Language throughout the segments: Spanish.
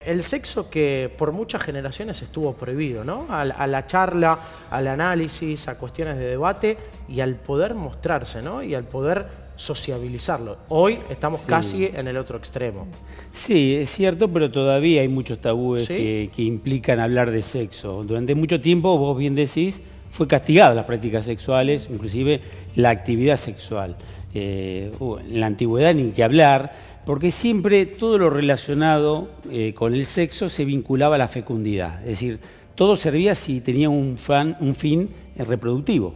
el sexo que por muchas generaciones estuvo prohibido, ¿no? A la charla, al análisis, a cuestiones de debate y al poder mostrarse, ¿no? Y al poder sociabilizarlo. Hoy estamos casi en el otro extremo. Sí, es cierto, pero todavía hay muchos tabúes que implican hablar de sexo. Durante mucho tiempo, vos bien decís, fue castigada las prácticas sexuales, inclusive la actividad sexual. En la antigüedad ni que hablar, porque siempre todo lo relacionado con el sexo se vinculaba a la fecundidad. Es decir, todo servía si tenía un fin reproductivo.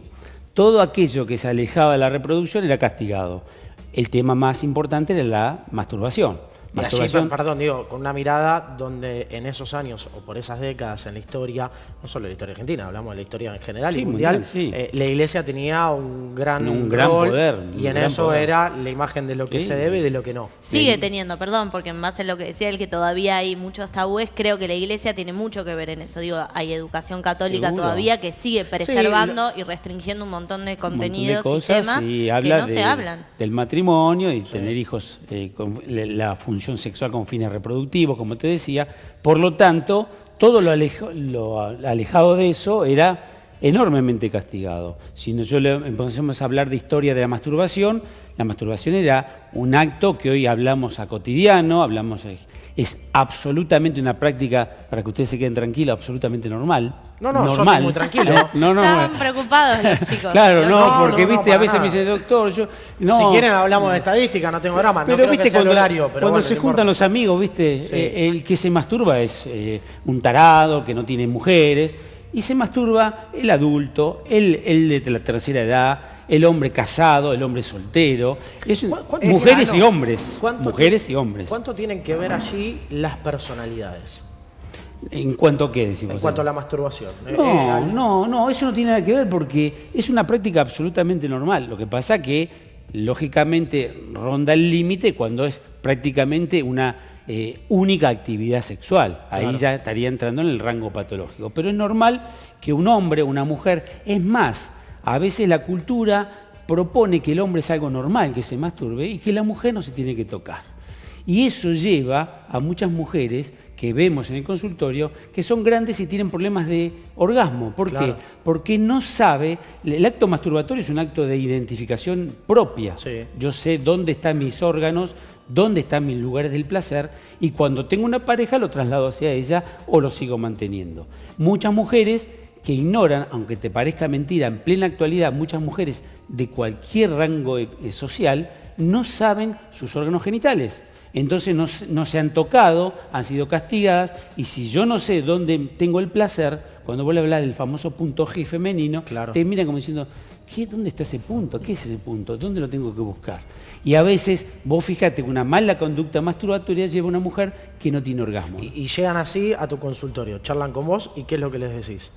Todo aquello que se alejaba de la reproducción era castigado. El tema más importante era la masturbación. Y allí, perdón, digo, con una mirada donde en esos años o por esas décadas en la historia, no solo la historia argentina, hablamos de la historia en general y mundial, la Iglesia tenía un gran rol, poder. Y en eso era la imagen de lo que se debe y de lo que no. Sigue teniendo, perdón, porque en base a lo que decía él, que todavía hay muchos tabúes, creo que la Iglesia tiene mucho que ver en eso. Digo, hay educación católica todavía que sigue preservando y restringiendo un montón de contenidos y temas que no se hablan. Del matrimonio y tener hijos con la función sexual con fines reproductivos, como te decía. Por lo tanto, todo lo alejado de eso era enormemente castigado. Si nosotros empezamos a hablar de historia de la masturbación era un acto que hoy hablamos a cotidiano, es absolutamente una práctica, para que ustedes se queden tranquilos, absolutamente normal. No, yo estoy muy tranquilo. Estaban preocupados los chicos. Claro, porque viste, a veces me dicen, doctor, si quieren hablamos de estadística, no tengo drama. Pero no viste, cuando se juntan los amigos, viste, el que se masturba es un tarado, que no tiene mujeres, y se masturba el adulto, el de la tercera edad, el hombre casado, el hombre soltero, mujeres y hombres. Mujeres y hombres. ¿Cuánto tienen que ver allí las personalidades? ¿En cuanto a qué decimos? En cuanto a la masturbación. No, eso no tiene nada que ver porque es una práctica absolutamente normal. Lo que pasa que, lógicamente, ronda el límite cuando es prácticamente una única actividad sexual. Ahí ya estaría entrando en el rango patológico. Pero es normal que un hombre o una mujer, es más, a veces la cultura propone que el hombre es algo normal, que se masturbe, y que la mujer no se tiene que tocar. Y eso lleva a muchas mujeres que vemos en el consultorio que son grandes y tienen problemas de orgasmo. ¿Por qué? Porque no sabe, el acto masturbatorio es un acto de identificación propia. Yo sé dónde están mis órganos, dónde están mis lugares del placer, y cuando tengo una pareja lo traslado hacia ella o lo sigo manteniendo. Muchas mujeres que ignoran, aunque te parezca mentira, en plena actualidad, muchas mujeres de cualquier rango social no saben sus órganos genitales. Entonces no se han tocado, han sido castigadas, y si yo no sé dónde tengo el placer, cuando vuelvo a hablar del famoso punto G femenino, te miran como diciendo, ¿dónde está ese punto? ¿Qué es ese punto? ¿Dónde lo tengo que buscar? Y a veces, vos fíjate que una mala conducta masturbatoria lleva a una mujer que no tiene orgasmo. Y llegan así a tu consultorio, charlan con vos, ¿y qué es lo que les decís?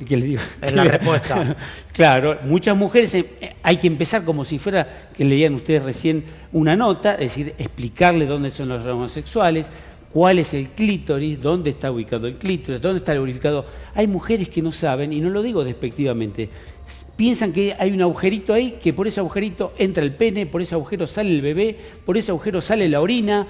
¿Qué les digo? Es la respuesta. Claro, muchas mujeres, hay que empezar como si fuera, que leían ustedes recién una nota, es decir, explicarle dónde son los órganos sexuales, cuál es el clítoris, dónde está ubicado el clítoris, dónde está lubrificado. Hay mujeres que no saben, y no lo digo despectivamente, piensan que hay un agujerito ahí, que por ese agujerito entra el pene, por ese agujero sale el bebé, por ese agujero sale la orina.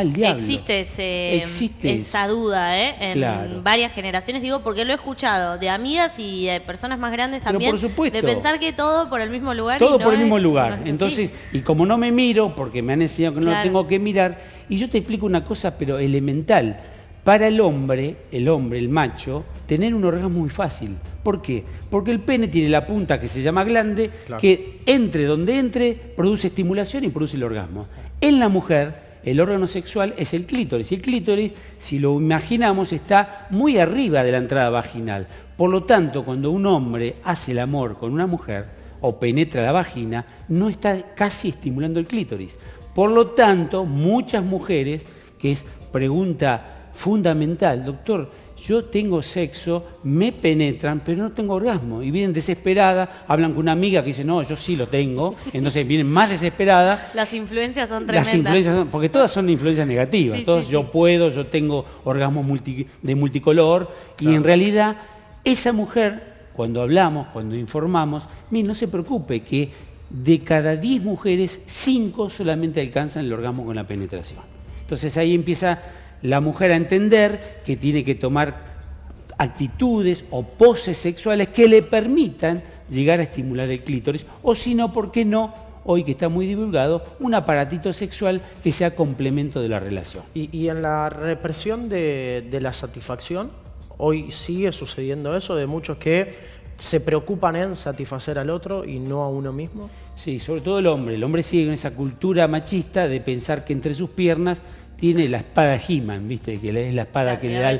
El diablo. Existe esa duda en varias generaciones, digo, porque lo he escuchado de amigas y de personas más grandes también. Pero por supuesto, de pensar que todo por el mismo lugar. Todo por el mismo lugar. Entonces, y como no me miro, porque me han enseñado que no lo tengo que mirar, y yo te explico una cosa, pero elemental. Para el hombre, el macho, tener un orgasmo es muy fácil. ¿Por qué? Porque el pene tiene la punta que se llama glande, que entre donde entre, produce estimulación y produce el orgasmo. En la mujer, el órgano sexual es el clítoris. Y el clítoris, si lo imaginamos, está muy arriba de la entrada vaginal. Por lo tanto, cuando un hombre hace el amor con una mujer o penetra la vagina, no está casi estimulando el clítoris. Por lo tanto, muchas mujeres, que es pregunta fundamental, doctor, yo tengo sexo, me penetran, pero no tengo orgasmo. Y vienen desesperadas, hablan con una amiga que dice, no, yo sí lo tengo. Entonces vienen más desesperadas. Las influencias son tremendas. Las influencias porque todas son influencias negativas. Yo puedo, yo tengo orgasmos de multicolor. Y en realidad, esa mujer, cuando hablamos, cuando informamos, no se preocupe que de cada 10 mujeres, 5 solamente alcanzan el orgasmo con la penetración. Entonces ahí empieza la mujer a entender que tiene que tomar actitudes o poses sexuales que le permitan llegar a estimular el clítoris, o si no, ¿por qué no? Hoy que está muy divulgado, un aparatito sexual que sea complemento de la relación. Y en la represión de la satisfacción, hoy sigue sucediendo eso, de muchos que se preocupan en satisfacer al otro y no a uno mismo. Sí, sobre todo el hombre. El hombre sigue en esa cultura machista de pensar que entre sus piernas tiene la espada He-Man, ¿viste? Que es la espada que le da...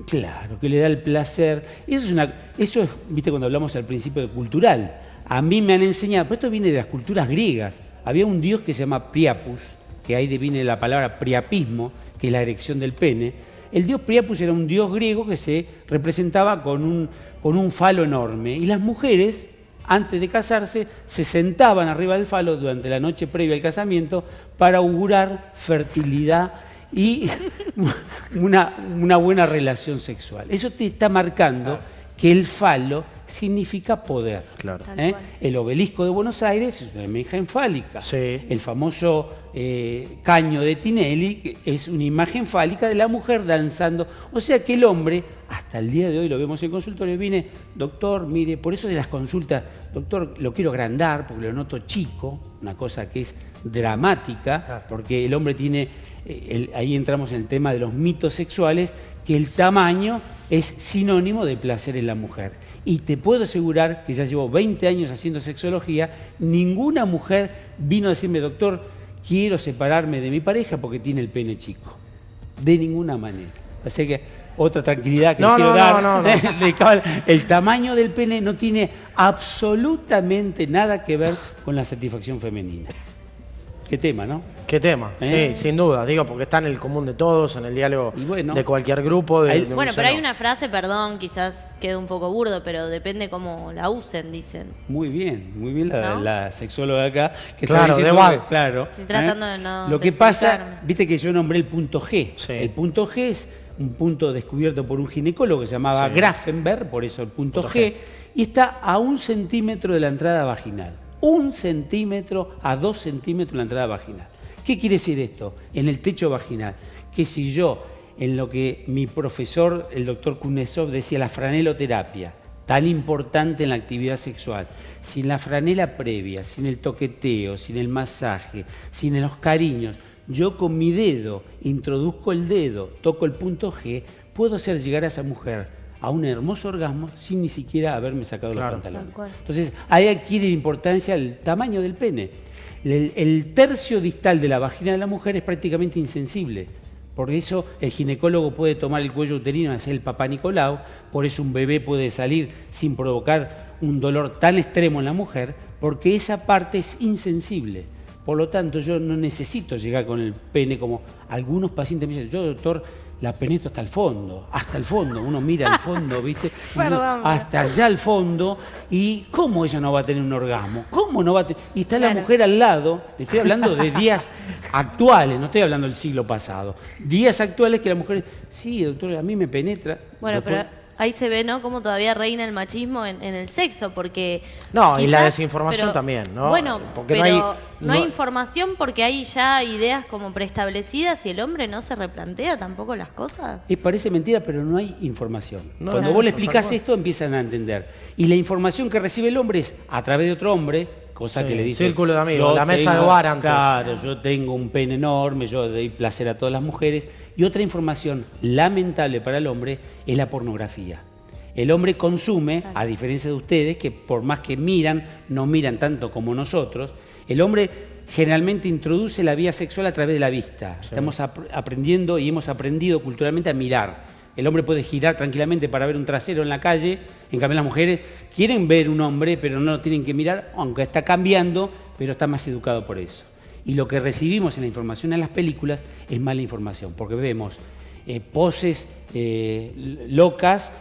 Claro, que le da el placer. Eso es, viste, cuando hablamos al principio de cultural. A mí me han enseñado, pero esto viene de las culturas griegas. Había un dios que se llama Priapus, que ahí viene la palabra priapismo, que es la erección del pene. El dios Priapus era un dios griego que se representaba con un falo enorme. Y las mujeres, antes de casarse, se sentaban arriba del falo durante la noche previa al casamiento para augurar fertilidad y una buena relación sexual. Eso te está marcando que el falo significa poder. Claro. El obelisco de Buenos Aires es una imagen fálica. Sí. El famoso caño de Tinelli es una imagen fálica de la mujer danzando. O sea que el hombre, hasta el día de hoy lo vemos en consultorio, viene, doctor, mire, por eso de las consultas, doctor, lo quiero agrandar porque lo noto chico, una cosa que es dramática, porque el hombre tiene, ahí entramos en el tema de los mitos sexuales, que el tamaño es sinónimo de placer en la mujer. Y te puedo asegurar que ya llevo 20 años haciendo sexología, ninguna mujer vino a decirme, doctor, quiero separarme de mi pareja porque tiene el pene chico. De ninguna manera. Así que otra tranquilidad que les quiero dar. El tamaño del pene no tiene absolutamente nada que ver con la satisfacción femenina. Qué tema, ¿no? Qué tema, sí, sin duda. Digo, porque está en el común de todos, en el diálogo de cualquier grupo. Bueno, pero hay una frase, perdón, quizás quede un poco burdo, pero depende cómo la usen, dicen. Muy bien la sexóloga acá. Que claro, está diciendo, claro. Estoy tratando de no Lo que pasa, viste que yo nombré el punto G. Sí. El punto G es un punto descubierto por un ginecólogo que se llamaba Grafenberg, por eso el punto G, y está a 1 centímetro de la entrada vaginal. 1 centímetro a 2 centímetros de la entrada vaginal. ¿Qué quiere decir esto? En el techo vaginal. Que si yo, en lo que mi profesor, el doctor Kuznetsov, decía la franeloterapia, tan importante en la actividad sexual, sin la franela previa, sin el toqueteo, sin el masaje, sin los cariños, yo con mi dedo introduzco el dedo, toco el punto G, puedo hacer llegar a esa mujer a un hermoso orgasmo sin ni siquiera haberme sacado los pantalones. Entonces, ahí adquiere importancia el tamaño del pene. El tercio distal de la vagina de la mujer es prácticamente insensible. Por eso el ginecólogo puede tomar el cuello uterino y hacer el papá Nicolau. Por eso un bebé puede salir sin provocar un dolor tan extremo en la mujer, porque esa parte es insensible. Por lo tanto, yo no necesito llegar con el pene como algunos pacientes me dicen, yo doctor, la penetro hasta el fondo, uno mira al fondo, ¿viste? Hasta allá al fondo, y ¿cómo ella no va a tener un orgasmo? ¿Cómo no va a tener? Y está la mujer al lado, te estoy hablando de días actuales, no estoy hablando del siglo pasado, días actuales que la mujer, sí, doctor, a mí me penetra. Bueno, pero ahí se ve, ¿no?, cómo todavía reina el machismo en el sexo, porque... No, quizás, y la desinformación también, ¿no? Bueno, porque pero no hay información porque hay ya ideas como preestablecidas y el hombre no se replantea tampoco las cosas. Parece mentira, pero no hay información. Cuando vos le explicás esto, empiezan a entender. Y la información que recibe el hombre es a través de otro hombre, cosa que le dice... Círculo de amigos, la mesa de bar antes. Claro, yo tengo un pene enorme, yo doy placer a todas las mujeres. Y otra información lamentable para el hombre es la pornografía. El hombre consume, a diferencia de ustedes, que por más que miran, no miran tanto como nosotros. El hombre generalmente introduce la vía sexual a través de la vista. Sí. Estamos aprendiendo y hemos aprendido culturalmente a mirar. El hombre puede girar tranquilamente para ver un trasero en la calle. En cambio, las mujeres quieren ver un hombre, pero no lo tienen que mirar, aunque está cambiando, pero está más educado por eso. Y lo que recibimos en la información en las películas es mala información, porque vemos poses locas,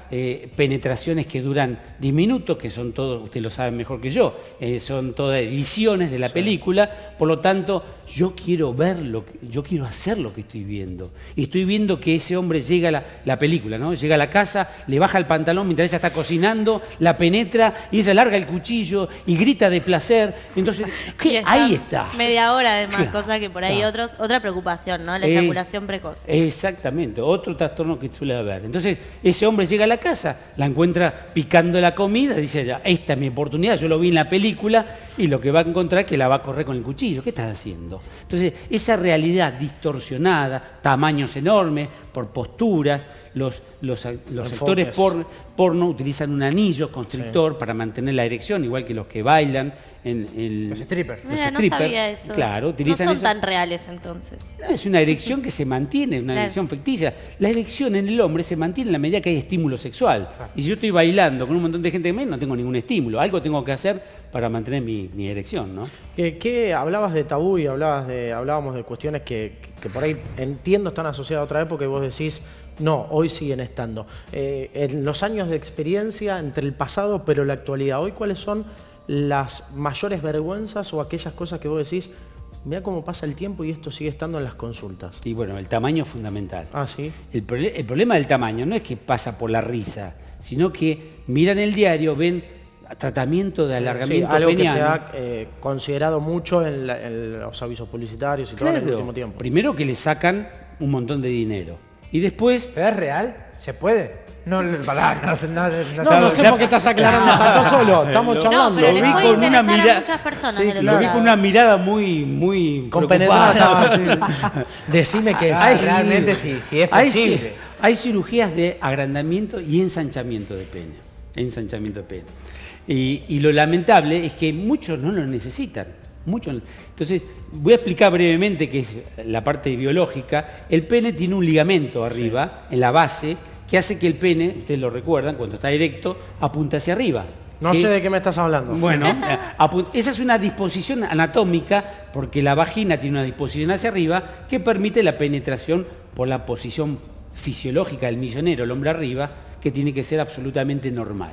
penetraciones que duran 10 minutos, que son todos, ustedes lo saben mejor que yo, son todas ediciones de la película, por lo tanto, yo quiero yo quiero hacer lo que estoy viendo. Y estoy viendo que ese hombre llega a la película, ¿no? Llega a la casa, le baja el pantalón mientras ella está cocinando, la penetra y ella larga el cuchillo y grita de placer. Entonces, ahí está. Media hora además, Claro, cosa que por ahí claro. otra preocupación, ¿no? La eyaculación precoz. Exactamente, otro trastorno que suele haber. Entonces, ese hombre llega a la casa, la encuentra picando la comida, dice, ya, esta es mi oportunidad, yo lo vi en la película, y lo que va a encontrar es que la va a correr con el cuchillo. ¿Qué estás haciendo? Entonces, esa realidad distorsionada, tamaños enormes, por posturas, los actores porno utilizan un anillo constrictor para mantener la erección, igual que los que bailan en Los strippers. Mira, no sabía eso. Claro, utilizan no son eso. tan reales entonces. Es una erección que se mantiene, una Claro. erección ficticia. La erección en el hombre se mantiene en la medida que hay estímulo sexual. Y si yo estoy bailando con un montón de gente que no tengo ningún estímulo. Algo tengo que hacer para mantener mi erección, ¿no? ¿Qué hablabas de tabú y hablábamos de cuestiones que por ahí entiendo están asociadas a otra época y vos decís, no, hoy siguen estando. En los años de experiencia entre el pasado pero la actualidad, hoy, ¿cuáles son las mayores vergüenzas o aquellas cosas que vos decís, mira cómo pasa el tiempo y esto sigue estando en las consultas? Y bueno, el tamaño es fundamental. Ah, sí. El problema del tamaño no es que pasa por la risa, sino que miran el diario, ven tratamiento de alargamiento algo peniano. que se ha considerado mucho en los avisos publicitarios y todo en el último tiempo. Primero que le sacan un montón de dinero. Y después... ¿Pero es real? ¿Se puede? No, No sé por qué estás aclarando, saltó solo, estamos charlando. pero lo le vi puede con una interesar a mirada, muchas personas sí, del otro lo vi lado. con una mirada muy Compenetrada. preocupada. Decime que Ah, es. realmente sí es Hay posible. hay cirugías de agrandamiento y ensanchamiento de pene. Ensanchamiento de pene. Y lo lamentable es que muchos no lo necesitan. Entonces, voy a explicar brevemente qué es la parte biológica. El pene tiene un ligamento arriba, en la base, que hace que el pene, ustedes lo recuerdan, cuando está erecto, apunta hacia arriba. No sé de qué me estás hablando. Bueno, esa es una disposición anatómica, porque la vagina tiene una disposición hacia arriba que permite la penetración por la posición fisiológica del millonero, el hombre arriba, que tiene que ser absolutamente normal.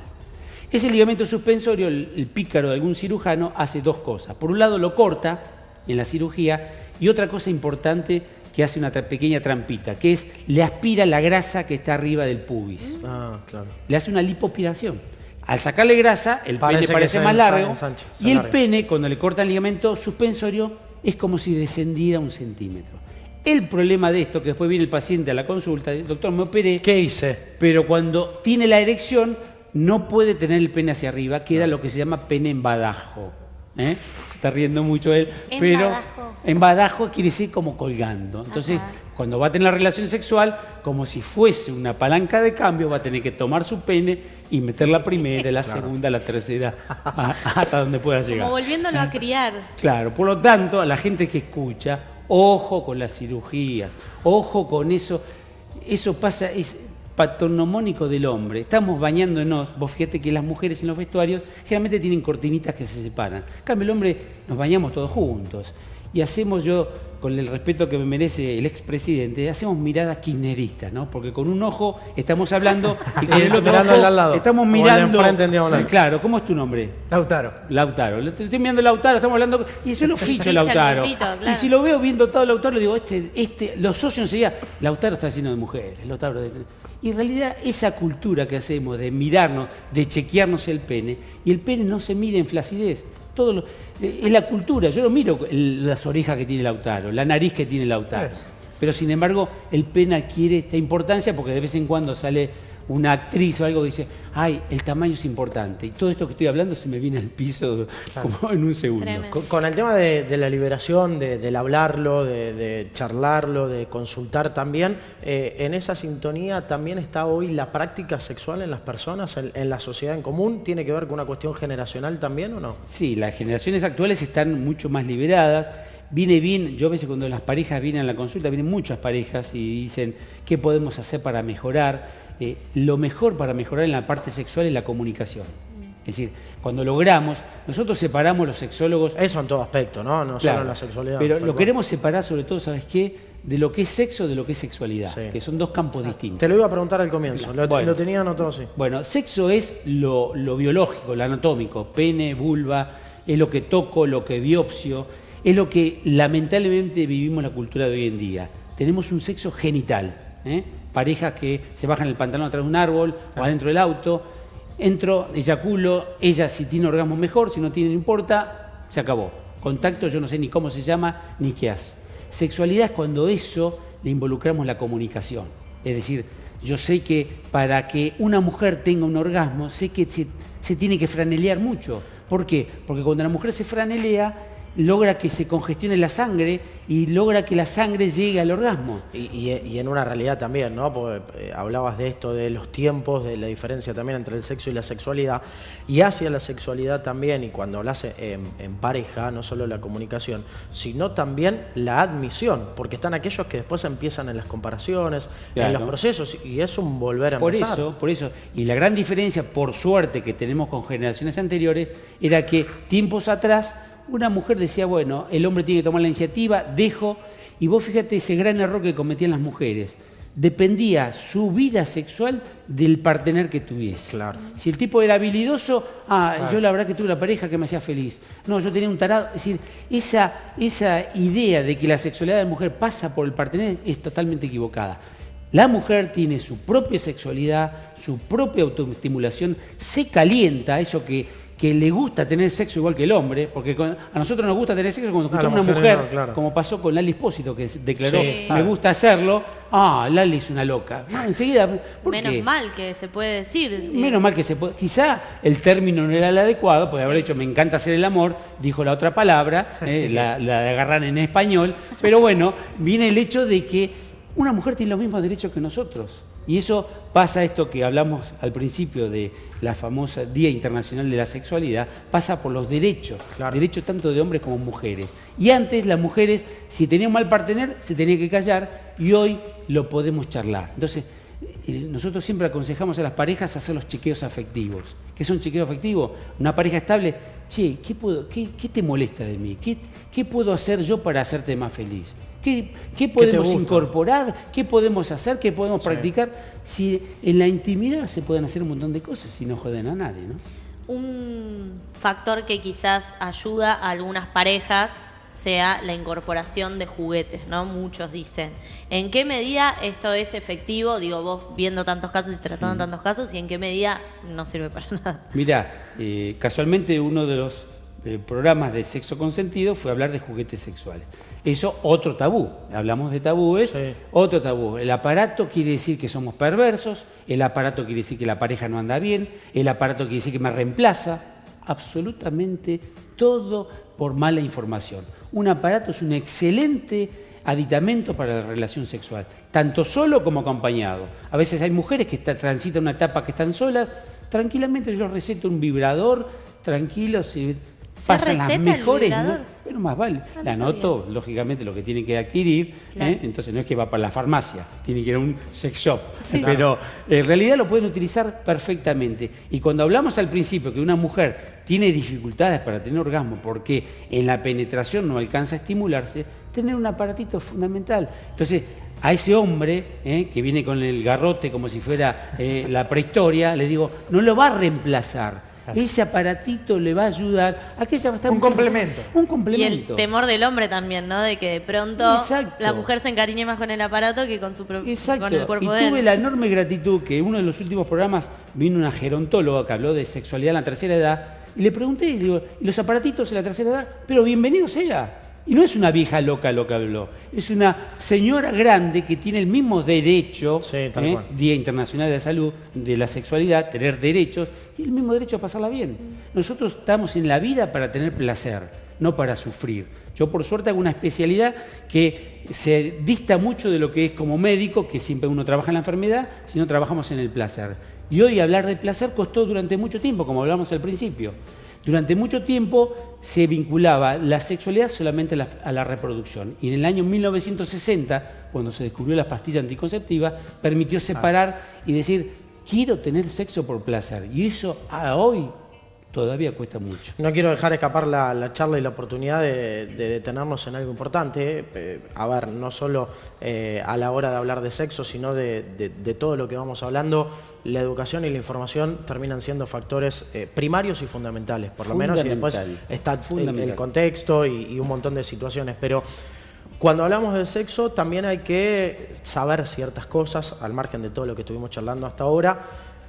Ese ligamento suspensorio, el pícaro de algún cirujano, hace dos cosas. Por un lado lo corta en la cirugía, y otra cosa importante que hace una pequeña trampita, que es le aspira la grasa que está arriba del pubis. Ah, claro. Le hace una lipoaspiración. Al sacarle grasa, el Parece pene que parece se más largo, ensancha, se y el alarga. pene, cuando le cortan el ligamento suspensorio, es como si descendiera 1 centímetro. El problema de esto, que después viene el paciente a la consulta, doctor, me operé, ¿Qué hice? pero cuando tiene la erección no puede tener el pene hacia arriba, queda lo que se llama pene en badajo. Se está riendo mucho él, En pero badajo. en badajo quiere decir como colgando. Entonces, Ajá. cuando va a tener la relación sexual, como si fuese una palanca de cambio, va a tener que tomar su pene y meter la primera, la segunda, la tercera, hasta donde pueda llegar. Como volviéndolo a criar. Claro, por lo tanto, a la gente que escucha, ojo con las cirugías, ojo con eso. Eso pasa, es patognomónico del hombre. Estamos bañándonos, vos fíjate que las mujeres en los vestuarios generalmente tienen cortinitas que se separan. En cambio, el hombre nos bañamos todos juntos. Y hacemos, yo, con el respeto que me merece el expresidente, hacemos miradas kirchneristas, ¿no? Porque con un ojo estamos hablando y con el otro Mirando ojo el al lado. estamos O el de mirando. enfrente en diagonal. Claro, ¿cómo es tu nombre? Lautaro. Lautaro. Le estoy mirando Lautaro, estamos hablando. Y yo lo ficho Ficha, Lautaro. quietito, claro. Y si lo veo viendo todo Lautaro, le digo, los socios enseguida, Lautaro está lleno de mujeres. Lautaro Y en realidad, esa cultura que hacemos de mirarnos, de chequearnos el pene, y el pene no se mide en flacidez. Es la cultura. Yo lo miro, las orejas que tiene Lautaro, la nariz que tiene Lautaro. Pero sin embargo, el pene adquiere esta importancia porque de vez en cuando sale una actriz o algo que dice, ay, el tamaño es importante. Y todo esto que estoy hablando se me viene al piso como en un segundo. Tremendo. Con el tema de la liberación, del hablarlo, de charlarlo, de consultar también, en esa sintonía también está hoy la práctica sexual en las personas, en la sociedad en común. ¿Tiene que ver con una cuestión generacional también o no? Sí, las generaciones actuales están mucho más liberadas. Viene bien, yo a veces cuando las parejas vienen a la consulta, vienen muchas parejas y dicen, ¿qué podemos hacer para mejorar? Lo mejor para mejorar en la parte sexual es la comunicación. Es decir, cuando logramos, nosotros separamos los sexólogos. Eso en todo aspecto, ¿no? No Claro, solo en la sexualidad. pero tal lo cual. queremos separar sobre todo, ¿sabes qué? de lo que es sexo de lo que es sexualidad, Sí. que son dos campos distintos. Te lo iba a preguntar al comienzo, Bueno. lo tenía anotado así. Bueno, sexo es lo biológico, lo anatómico, pene, vulva, es lo que toco, lo que biopsio, es lo que lamentablemente vivimos en la cultura de hoy en día. Tenemos un sexo genital, parejas que se bajan el pantalón atrás de un árbol o adentro del auto, entro, eyaculo, ella si tiene orgasmo mejor, si no tiene no importa, se acabó. Contacto yo no sé ni cómo se llama ni qué hace. Sexualidad es cuando eso le involucramos la comunicación. Es decir, yo sé que para que una mujer tenga un orgasmo, sé que se tiene que franelear mucho. ¿Por qué? Porque cuando la mujer se franelea, logra que se congestione la sangre y logra que la sangre llegue al orgasmo. Y en una realidad también, ¿no? Porque hablabas de esto, de los tiempos, de la diferencia también entre el sexo y la sexualidad. Y hacia la sexualidad también, y cuando hablas en pareja, no solo la comunicación, sino también la admisión. Porque están aquellos que después empiezan en las comparaciones, Claro. en los procesos, y es un volver a empezar. Por eso. Y la gran diferencia, por suerte, que tenemos con generaciones anteriores, era que tiempos atrás una mujer decía, bueno, el hombre tiene que tomar la iniciativa, dejo, y vos fíjate ese gran error que cometían las mujeres. Dependía su vida sexual del partener que tuviese. Claro. Si el tipo era habilidoso, yo la verdad que tuve una pareja que me hacía feliz. No, yo tenía un tarado. Es decir, esa idea de que la sexualidad de la mujer pasa por el partener es totalmente equivocada. La mujer tiene su propia sexualidad, su propia autoestimulación, se calienta, eso que le gusta tener sexo igual que el hombre, porque a nosotros nos gusta tener sexo cuando escuchamos a una mujer, claro. como pasó con Lali Espósito, que declaró, Sí. me gusta hacerlo, Lali es una loca. No, enseguida, ¿por Menos qué? mal que se puede decir. Menos mal que se puede. Quizá el término no era el adecuado, podría haber dicho me encanta hacer el amor, dijo la otra palabra, la agarran en español, pero bueno, viene el hecho de que una mujer tiene los mismos derechos que nosotros. Y eso pasa esto que hablamos al principio de la famosa Día Internacional de la Sexualidad, pasa por los derechos, Claro. derechos tanto de hombres como mujeres. Y antes las mujeres, si tenían mal partener, se tenían que callar y hoy lo podemos charlar. Entonces, nosotros siempre aconsejamos a las parejas hacer los chequeos afectivos. ¿Qué son chequeos afectivos? Una pareja estable, che, ¿qué te molesta de mí? ¿Qué puedo hacer yo para hacerte más feliz? ¿Qué podemos gusta? incorporar? ¿Qué podemos hacer? ¿Qué podemos practicar? Si en la intimidad se pueden hacer un montón de cosas y no joden a nadie, ¿no? Un factor que quizás ayuda a algunas parejas sea la incorporación de juguetes, ¿no? Muchos dicen. ¿En qué medida esto es efectivo? Digo, vos viendo tantos casos y tratando tantos casos, ¿y en qué medida no sirve para nada? Mirá, casualmente uno de los programas de sexo consentido fue hablar de juguetes sexuales. Eso, otro tabú. Hablamos de tabúes, Sí. otro tabú. El aparato quiere decir que somos perversos, el aparato quiere decir que la pareja no anda bien, el aparato quiere decir que me reemplaza. Absolutamente todo por mala información. Un aparato es un excelente aditamento para la relación sexual, tanto solo como acompañado. A veces hay mujeres que transitan una etapa que están solas, tranquilamente yo les receto un vibrador, tranquilos, y pasan las receta el mejores. vibrador? Pero más vale, No la sabía. anoto, lógicamente, lo que tienen que adquirir, Claro. entonces no es que va para la farmacia, tiene que ir a un sex shop, pero en realidad lo pueden utilizar perfectamente. Y cuando hablamos al principio que una mujer tiene dificultades para tener orgasmo porque en la penetración no alcanza a estimularse, tener un aparatito es fundamental. Entonces, a ese hombre que viene con el garrote como si fuera la prehistoria, le digo, no lo va a reemplazar. Ese aparatito le va a ayudar a que ella va a estar Un complemento. Un Y complemento. el temor del hombre también, ¿no? De que de pronto Exacto. la mujer se encariñe más con el aparato que con Exacto. con el cuerpo Y de él. tuve la enorme gratitud que en uno de los últimos programas vino una gerontóloga que habló de sexualidad en la tercera edad y le pregunté, y digo, ¿y los aparatitos en la tercera edad? Pero bienvenido sea. Y no es una vieja loca lo que habló, es una señora grande que tiene el mismo derecho, Sí, tal cual. Día Internacional de la Salud, de la sexualidad, tener derechos, tiene el mismo derecho a pasarla bien. Nosotros estamos en la vida para tener placer, no para sufrir. Yo por suerte hago una especialidad que se dista mucho de lo que es como médico, que siempre uno trabaja en la enfermedad, sino trabajamos en el placer. Y hoy hablar de placer costó durante mucho tiempo, como hablamos al principio. Durante mucho tiempo se vinculaba la sexualidad solamente a la reproducción. Y en el año 1960, cuando se descubrió la pastilla anticonceptiva, permitió separar y decir, quiero tener sexo por placer. Y eso hoy todavía cuesta mucho. No quiero dejar escapar la charla y la oportunidad de detenernos en algo importante. A ver, no solo a la hora de hablar de sexo, sino de todo lo que vamos hablando. La educación y la información terminan siendo factores primarios y fundamentales, por lo menos, y después está el contexto y un montón de situaciones. Pero cuando hablamos de sexo también hay que saber ciertas cosas, al margen de todo lo que estuvimos charlando hasta ahora.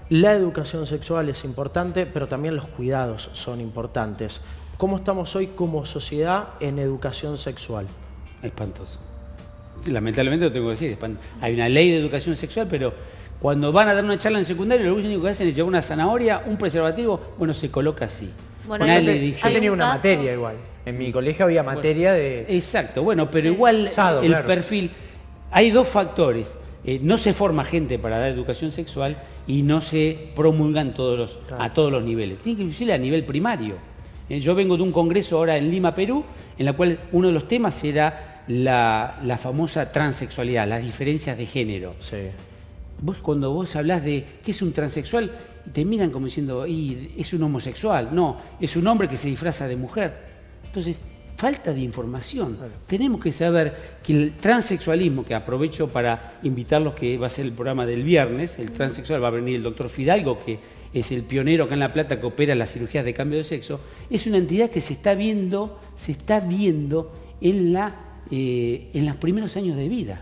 La educación sexual es importante, pero también los cuidados son importantes. ¿Cómo estamos hoy como sociedad en educación sexual? Espantoso. Lamentablemente lo tengo que decir. Hay una ley de educación sexual, pero cuando van a dar una charla en secundario, lo único que hacen es llevar una zanahoria, un preservativo, bueno, se coloca así. Bueno, Han tenido una materia igual. En mi colegio había materia de... Exacto, bueno, pero igual el perfil... Hay dos factores. No se forma gente para dar educación sexual y no se promulgan a todos los niveles. Tiene que inclusive a nivel primario. Yo vengo de un congreso ahora en Lima, Perú, en la cual uno de los temas era la famosa transexualidad, las diferencias de género. Sí. Cuando vos hablás de qué es un transexual, te miran como diciendo, es un homosexual. No, es un hombre que se disfraza de mujer. Entonces, falta de información. Tenemos que saber que el transexualismo, que aprovecho para invitarlos, que va a ser el programa del viernes, el transexual, va a venir el doctor Fidalgo, que es el pionero acá en La Plata que opera las cirugías de cambio de sexo, es una entidad que se está viendo en los primeros años de vida.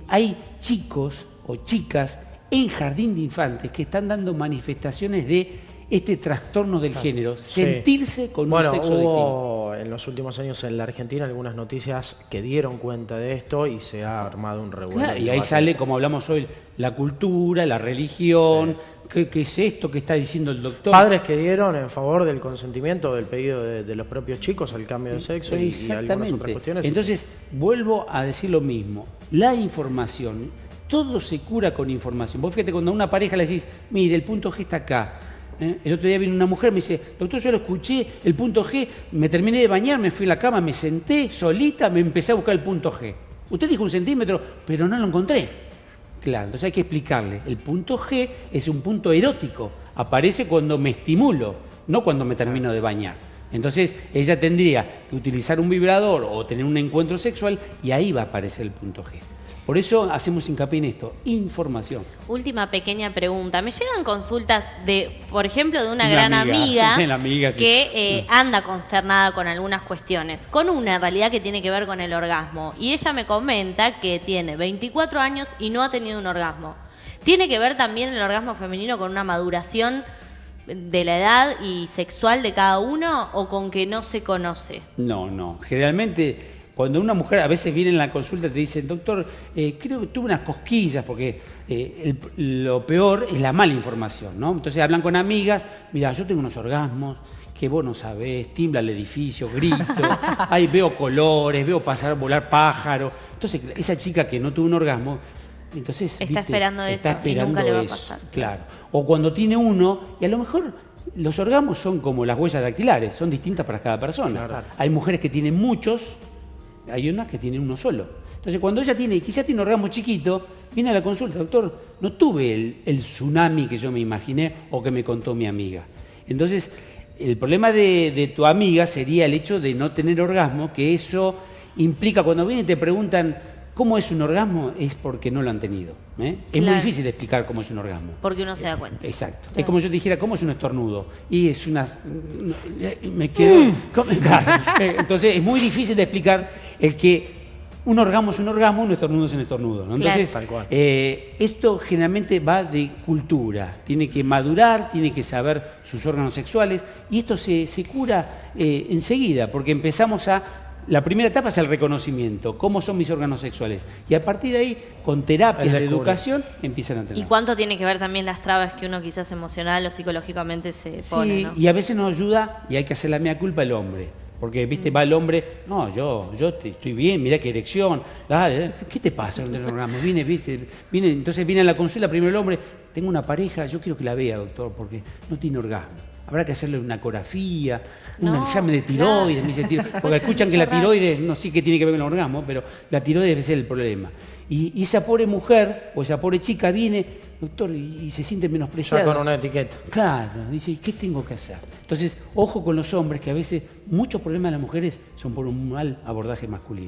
Hay chicos o chicas en jardín de infantes que están dando manifestaciones de este trastorno del género, sentirse con un sexo distinto. En los últimos años en la Argentina algunas noticias que dieron cuenta de esto y se ha armado un revuelo. Claro, y ahí sale, como hablamos hoy, la cultura, la religión, ¿qué es esto que está diciendo el doctor? Padres que dieron en favor del consentimiento del pedido de los propios chicos al cambio de sexo y algunas otras cuestiones. Entonces, vuelvo a decir lo mismo, la información, todo se cura con información. Vos fíjate, cuando a una pareja le decís, mire, el punto G está acá. El otro día vino una mujer, me dice, doctor, yo lo escuché, el punto G, me terminé de bañar, me fui a la cama, me senté solita, me empecé a buscar el punto G. Usted dijo 1 centímetro, pero no lo encontré. Claro, entonces hay que explicarle. El punto G es un punto erótico, aparece cuando me estimulo, no cuando me termino de bañar. Entonces ella tendría que utilizar un vibrador o tener un encuentro sexual y ahí va a aparecer el punto G. Por eso hacemos hincapié en esto, información. Última pequeña pregunta. Me llegan consultas de, por ejemplo, de una gran amiga que anda consternada con algunas cuestiones, con una en realidad que tiene que ver con el orgasmo. Y ella me comenta que tiene 24 años y no ha tenido un orgasmo. ¿Tiene que ver también el orgasmo femenino con una maduración de la edad y sexual de cada uno o con que no se conoce? No. Generalmente, cuando una mujer a veces viene en la consulta te dice, doctor, creo que tuve unas cosquillas, porque lo peor es la mala información, ¿no? Entonces hablan con amigas, mira, yo tengo unos orgasmos que vos no sabés, tiembla el edificio, grito, ahí veo colores, veo volar pájaros. Entonces esa chica que no tuvo un orgasmo, entonces está esperando eso y nunca le va a pasar. Claro. O cuando tiene uno, y a lo mejor los orgasmos son como las huellas dactilares, son distintas para cada persona. Claro. Hay mujeres que tienen muchos, hay unas que tienen uno solo. Entonces, cuando ella quizás tiene un orgasmo chiquito, viene a la consulta, doctor, no tuve el tsunami que yo me imaginé o que me contó mi amiga. Entonces, el problema de tu amiga sería el hecho de no tener orgasmo, que eso implica, cuando vienen y te preguntan cómo es un orgasmo, es porque no lo han tenido. Es muy difícil de explicar cómo es un orgasmo. Porque uno se da cuenta. Exacto. Claro. Es como yo te dijera, ¿cómo es un estornudo? Y es me quedo... Entonces, es muy difícil de explicar el que un orgasmo es un orgasmo, un estornudo es un estornudo, ¿no? Entonces, esto generalmente va de cultura. Tiene que madurar, tiene que saber sus órganos sexuales, y esto se cura enseguida, porque empezamos la primera etapa es el reconocimiento, cómo son mis órganos sexuales. Y a partir de ahí, con terapias de educación, empiezan a tener. ¿Y cuánto tiene que ver también las trabas que uno quizás emocional o psicológicamente se pone, ¿no? Y a veces nos ayuda, y hay que hacer la mea culpa el hombre. Porque, viste, va el hombre, no, yo estoy bien, mirá qué erección, dale, ¿qué te pasa? Entonces viene a la consulta primero el hombre, tengo una pareja, yo quiero que la vea, doctor, porque no tiene orgasmo. habrá que hacerle una ecografía, un No, examen de tiroides, me dice porque Pues escuchan es que la mucho tiroides, no sé qué tiene que ver con el orgasmo, pero la tiroides debe ser el problema. Y esa pobre mujer o esa pobre chica viene, doctor, y se siente menospreciada. Ya con una etiqueta. Claro, dice, ¿qué tengo que hacer? Entonces, ojo con los hombres, que a veces muchos problemas de las mujeres son por un mal abordaje masculino.